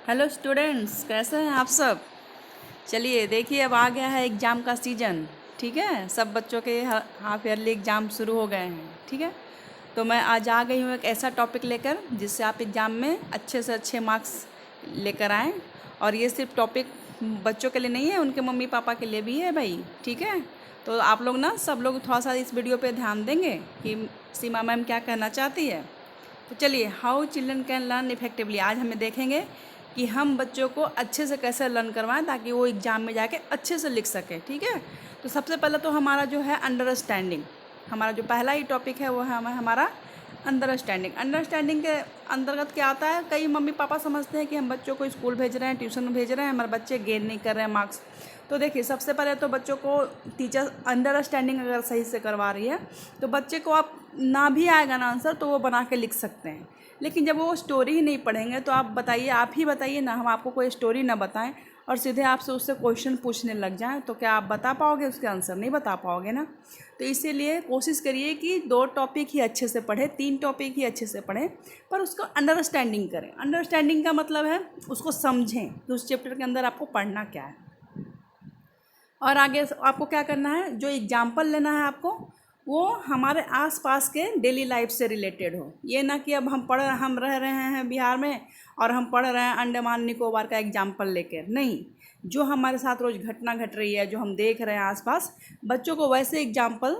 Hello students, कैसे हैं आप सब। चलिए देखिए, अब आ गया है एग्ज़ाम का सीज़न। ठीक है, सब बच्चों के हाफ ईयरली एग्ज़ाम शुरू हो गए हैं। ठीक है, तो मैं आज आ गई हूँ एक ऐसा टॉपिक लेकर जिससे आप एग्ज़ाम में अच्छे से अच्छे मार्क्स लेकर आएँ। और ये सिर्फ टॉपिक बच्चों के लिए नहीं है, उनके मम्मी पापा के लिए भी है भाई। ठीक है, तो आप लोग ना सब लोग थोड़ा सा इस वीडियो पे ध्यान देंगे कि सीमा मैम क्या कहना चाहती है। तो चलिए, how children can learn effectively, आज हमें देखेंगे कि हम बच्चों को अच्छे से कैसे लर्न करवाएं ताकि वो एग्ज़ाम में जाके अच्छे से लिख सकें। ठीक है, तो सबसे पहले तो हमारा जो है अंडरस्टैंडिंग, हमारा जो पहला ही टॉपिक है वो है हमारा अंडरस्टैंडिंग। अंडरस्टैंडिंग के अंतर्गत क्या आता है, कई मम्मी पापा समझते हैं कि हम बच्चों को स्कूल भेज रहे हैं, ट्यूशन में भेज रहे हैं, हमारे बच्चे गेन नहीं कर रहे हैं मार्क्स। तो देखिए, सबसे पहले तो बच्चों को टीचर अंडरस्टैंडिंग अगर सही से करवा रही है तो बच्चे को आप ना भी आएगा ना आंसर तो वो बना के लिख सकते हैं। लेकिन जब वो स्टोरी ही नहीं पढ़ेंगे तो आप बताइए, आप ही बताइए ना, हम आपको कोई स्टोरी ना बताएं और सीधे आपसे उससे क्वेश्चन पूछने लग जाएं तो क्या आप बता पाओगे, उसके आंसर नहीं बता पाओगे ना। तो इसीलिए कोशिश करिए कि 2 टॉपिक ही अच्छे से पढ़ें, 3 टॉपिक ही अच्छे से पढ़ें, पर उसको अंडरस्टैंडिंग करें। अंडरस्टैंडिंग का मतलब है उसको समझें कि उस चैप्टर के अंदर आपको पढ़ना क्या है। और आगे आपको क्या करना है, जो एग्जाम्पल लेना है आपको वो हमारे आसपास के डेली लाइफ से रिलेटेड हो। ये ना कि अब हम रह रहे हैं बिहार में और हम पढ़ रहे हैं अंडमान निकोबार का एग्जाम्पल लेकर, नहीं। जो हमारे साथ रोज़ घटना घट रही है, जो हम देख रहे हैं आसपास, बच्चों को वैसे एग्जाम्पल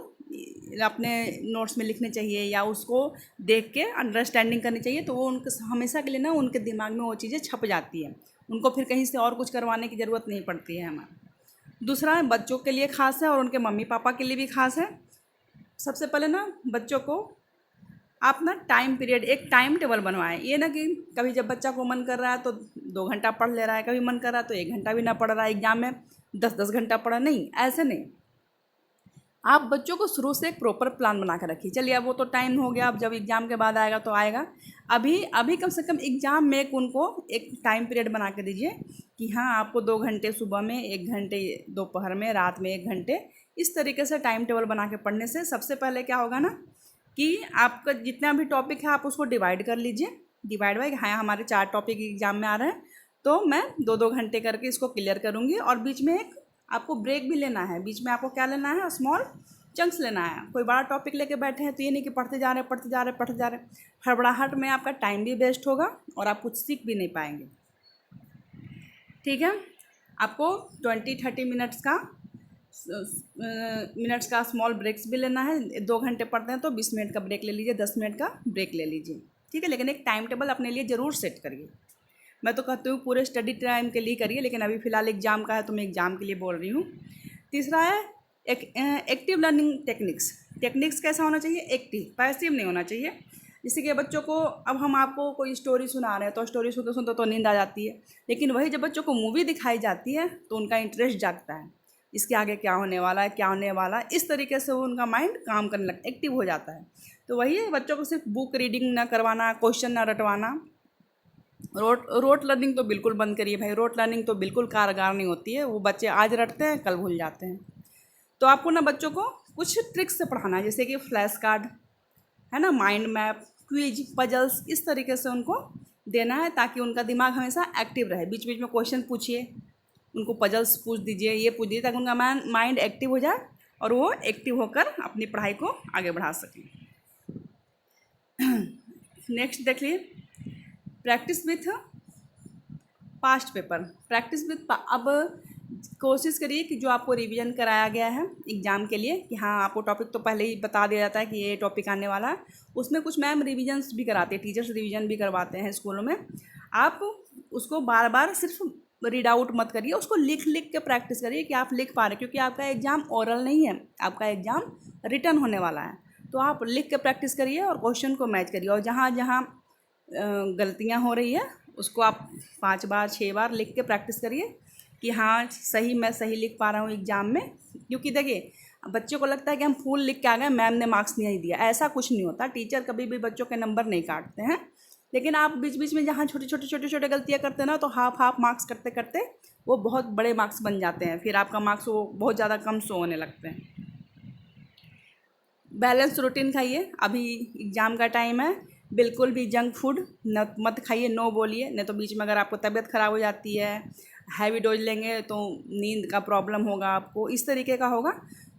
अपने नोट्स में लिखने चाहिए या उसको देख के अंडरस्टैंडिंग करनी चाहिए। तो वो उनके हमेशा के लिए ना उनके दिमाग में वो चीज़ें छप जाती हैं, उनको फिर कहीं से और कुछ करवाने की ज़रूरत नहीं पड़ती है हमारे। दूसरा है, बच्चों के लिए ख़ास है और उनके मम्मी पापा के लिए भी ख़ास है। सबसे पहले ना बच्चों को आप ना टाइम पीरियड, एक टाइम टेबल बनवाएं। ये ना कि कभी जब बच्चा को मन कर रहा है तो 2 घंटा पढ़ ले रहा है, कभी मन कर रहा है तो 1 घंटा भी ना पढ़ रहा है, एग्जाम में 10-10 घंटा पढ़ा, नहीं, ऐसे नहीं। आप बच्चों को शुरू से एक प्रॉपर प्लान बना कर रखिए। चलिए, अब वो तो टाइम हो गया, अब जब एग्ज़ाम के बाद आएगा तो आएगा। अभी अभी कम से कम एग्ज़ाम में उनको एक टाइम पीरियड बना के दीजिए कि हाँ, आपको 2 घंटे सुबह में, 1 घंटे दोपहर में, रात में 1 घंटे, इस तरीके से टाइम टेबल बना के पढ़ने से सबसे पहले क्या होगा ना कि आपका जितना भी टॉपिक है आप उसको डिवाइड कर लीजिए। डिवाइड बाई, हाँ, हमारे 4 टॉपिक एग्ज़ाम में आ रहे हैं तो मैं 2-2 घंटे करके इसको क्लियर करूँगी। और बीच में एक आपको ब्रेक भी लेना है। बीच में आपको क्या लेना है, स्मॉल चंक्स लेना है। कोई बड़ा टॉपिक लेके बैठे हैं तो ये नहीं कि पढ़ते जा रहे पढ़ते जा रहे पढ़ते जा रहे, हड़बड़ाहट में आपका टाइम भी वेस्ट होगा और आप कुछ सीख भी नहीं पाएंगे। ठीक है, आपको 20-30 मिनट्स का स्मॉल ब्रेक्स भी लेना है। 2 घंटे पढ़ते हैं तो 20 मिनट का ब्रेक ले लीजिए, 10 मिनट का ब्रेक ले लीजिए। ठीक है, लेकिन एक टाइम टेबल अपने लिए ज़रूर सेट करिए। मैं तो कहती हूँ पूरे स्टडी टाइम के लिए करिए, लेकिन अभी फ़िलहाल एग्ज़ाम का है तो मैं एग्ज़ाम के लिए बोल रही हूँ। तीसरा है एक एक्टिव लर्निंग टेक्निक्स। टेक्निक्स कैसा होना चाहिए, एक्टिव, पैसिव नहीं होना चाहिए। जैसे कि बच्चों को, अब हम आपको कोई स्टोरी सुना रहे हैं तो स्टोरी सुनते सुनते तो नींद आ जाती है, लेकिन वही जब बच्चों को मूवी दिखाई जाती है तो उनका इंटरेस्ट जागता है, इसके आगे क्या होने वाला है, क्या होने वाला है, इस तरीके से वो उनका माइंड काम करने लगता है, एक्टिव हो जाता है। तो वही है, बच्चों को सिर्फ बुक रीडिंग ना करवाना, क्वेश्चन ना रटवाना। रोट लर्निंग तो बिल्कुल बंद करिए भाई, रोट लर्निंग तो बिल्कुल कारगर नहीं होती है, वो बच्चे आज रटते हैं कल भूल जाते हैं। तो आपको ना बच्चों को कुछ ट्रिक्स से पढ़ाना है, जैसे कि फ्लैश कार्ड है ना, माइंड मैप, क्विज, पजल्स, इस तरीके से उनको देना है ताकि उनका दिमाग हमेशा एक्टिव रहे। बीच बीच में क्वेश्चन पूछिए, उनको पजल्स पूछ दीजिए, ये पूछ दीजिए ताकि उनका माइंड एक्टिव हो जाए और वो एक्टिव होकर अपनी पढ़ाई को आगे बढ़ा सकें। नेक्स्ट देख लिए, practice with past paper. Practice with अब कोशिश करिए कि जो आपको रिवीजन कराया गया है एग्ज़ाम के लिए, कि हाँ, आपको टॉपिक तो पहले ही बता दिया जाता है कि ये टॉपिक आने वाला है, उसमें कुछ मैम रिवीजन्स भी कराते हैं, टीचर्स रिवीजन भी करवाते हैं स्कूलों में। आप उसको बार बार सिर्फ रीड आउट मत करिए, उसको लिख लिख के प्रैक्टिस करिए कि आप लिख पा रहे, क्योंकि आपका एग्ज़ाम ओरल नहीं है, आपका एग्ज़ाम रिटन होने वाला है। तो आप लिख के प्रैक्टिस करिए और क्वेश्चन को मैच करिए, और जहाँ जहाँ गलतियाँ हो रही है उसको आप 5 बार 6 बार लिख के प्रैक्टिस करिए कि हाँ, सही मैं सही लिख पा रहा हूँ एग्ज़ाम में। क्योंकि देखिए, बच्चों को लगता है कि हम फुल लिख के आ गए, मैम ने मार्क्स नहीं दिया, ऐसा कुछ नहीं होता। टीचर कभी भी बच्चों के नंबर नहीं काटते हैं, लेकिन आप बीच बीच में जहाँ छोटे छोटे गलतियाँ करते हैं ना, तो हाफ हाफ मार्क्स करते करते वो बहुत बड़े मार्क्स बन जाते हैं, फिर आपका मार्क्स वो बहुत ज़्यादा कम शो होने लगते हैं। बैलेंस रूटीन खाइए, अभी एग्ज़ाम का टाइम है, बिल्कुल भी जंक फूड न मत खाइए, नो बोलिए, नहीं तो बीच में अगर आपको तबीयत ख़राब हो जाती है, हैवी डोज लेंगे तो नींद का प्रॉब्लम होगा आपको, इस तरीके का होगा।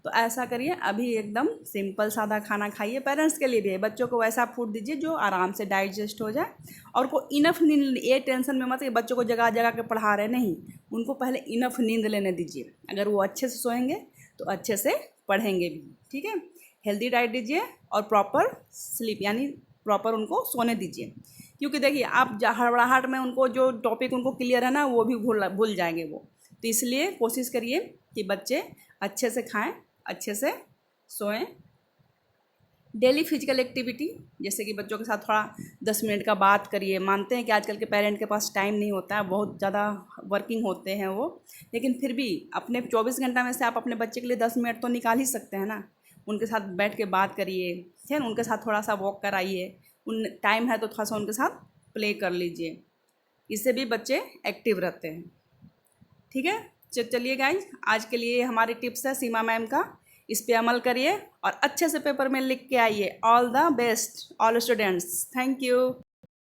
तो ऐसा करिए, अभी एकदम सिंपल सादा खाना खाइए। पेरेंट्स के लिए भी है, बच्चों को वैसा फूड दीजिए जो आराम से डाइजेस्ट हो जाए, और को इनफ नींद, ये टेंशन में मत कि बच्चों को जगा जगा के पढ़ा रहे, नहीं, उनको पहले इनफ नींद लेने दीजिए। अगर वो अच्छे से सोएंगे तो अच्छे से पढ़ेंगे भी, ठीक है। हेल्दी डाइट दीजिए और प्रॉपर स्लीप, यानी प्रॉपर उनको सोने दीजिए। क्योंकि देखिए आप हड़बड़ाहट में उनको जो टॉपिक उनको क्लियर है ना, वो भी भूल भूल जाएंगे वो। तो इसलिए कोशिश करिए कि बच्चे अच्छे से खाएं, अच्छे से सोएं। डेली फिजिकल एक्टिविटी, जैसे कि बच्चों के साथ थोड़ा 10 मिनट का बात करिए। मानते हैं कि आजकल के पेरेंट के पास टाइम नहीं होता है, बहुत ज़्यादा वर्किंग होते हैं वो, लेकिन फिर भी अपने 24 घंटा में से आप अपने बच्चे के लिए 10 मिनट तो निकाल ही सकते हैं ना। उनके साथ बैठ के बात करिए, ठीक है ना, उनके साथ थोड़ा सा वॉक कराइए, उन टाइम है तो थोड़ा सा उनके साथ प्ले कर लीजिए। इससे भी बच्चे एक्टिव रहते हैं, ठीक है। चलिए गाइज, आज के लिए हमारी टिप्स है सीमा मैम का, इस पे अमल करिए और अच्छे से पेपर में लिख के आइए। All the best all students, thank you.